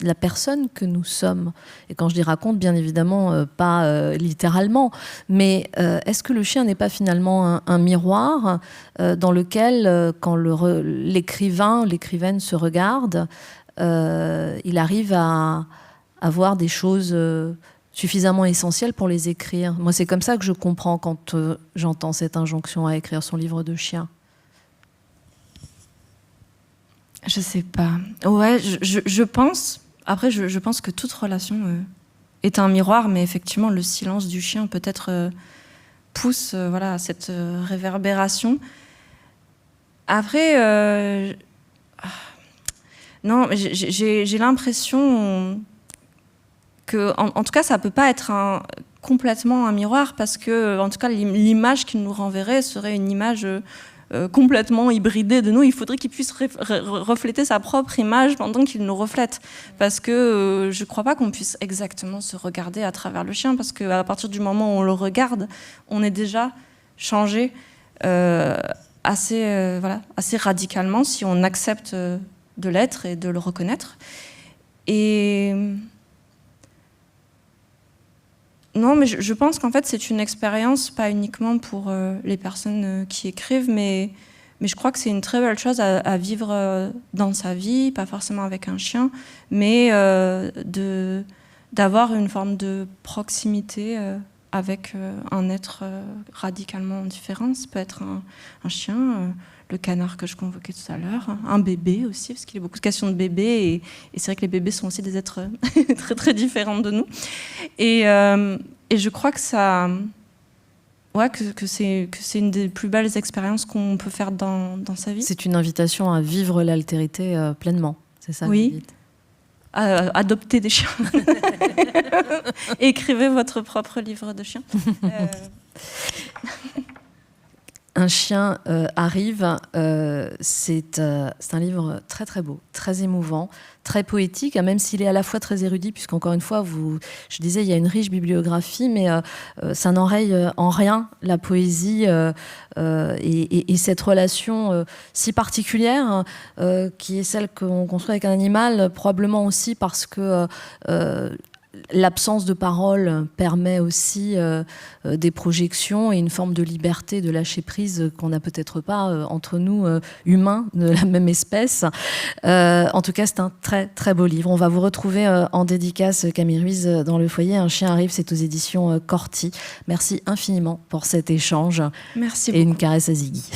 la personne que nous sommes? Et quand je dis raconte, bien évidemment, pas littéralement, mais est-ce que le chien n'est pas finalement un miroir dans lequel, quand l'écrivain, l'écrivaine se regarde, il arrive à voir des choses suffisamment essentielles pour les écrire? Moi, c'est comme ça que je comprends quand j'entends cette injonction à écrire son livre de chien. Je sais pas. Ouais, je pense. Après, je pense que toute relation est un miroir, mais effectivement, le silence du chien peut-être pousse à cette réverbération. Après, non, j'ai l'impression que, en tout cas, ça peut pas être complètement un miroir, parce que, en tout cas, l'image qu'il nous renverrait serait une image complètement hybridée de nous. Il faudrait qu'il puisse refléter sa propre image pendant qu'il nous reflète, parce que je crois pas qu'on puisse exactement se regarder à travers le chien, parce qu'à partir du moment où on le regarde, on est déjà changé assez radicalement, si on accepte de l'être et de le reconnaître. Et non, mais je pense qu'en fait, c'est une expérience, pas uniquement pour les personnes qui écrivent, mais je crois que c'est une très belle chose à vivre dans sa vie, pas forcément avec un chien, mais d'avoir une forme de proximité avec un être radicalement différent. Ça peut être un chien, le canard que je convoquais tout à l'heure, un bébé aussi, parce qu'il y a beaucoup de questions de bébés, et c'est vrai que les bébés sont aussi des êtres très très différents de nous. Et je crois que ça, que c'est une des plus belles expériences qu'on peut faire dans sa vie. C'est une invitation à vivre l'altérité pleinement, c'est ça? Oui. Que vous dites. Adoptez des chiens. Écrivez votre propre livre de chiens. Un chien arrive, c'est un livre très très beau, très émouvant, très poétique, même s'il est à la fois très érudit, puisqu'encore une fois, je disais, il y a une riche bibliographie, mais ça n'enraye en rien la poésie et cette relation si particulière, qui est celle qu'on construit avec un animal, probablement aussi parce que l'absence de parole permet aussi des projections et une forme de liberté, de lâcher prise qu'on n'a peut-être pas entre nous, humains de la même espèce. En tout cas, c'est un très très beau livre. On va vous retrouver en dédicace, Camille Ruiz, dans Le Foyer. Un chien arrive, c'est aux éditions Corti. Merci infiniment pour cet échange. Merci et beaucoup. Une caresse à Ziggy.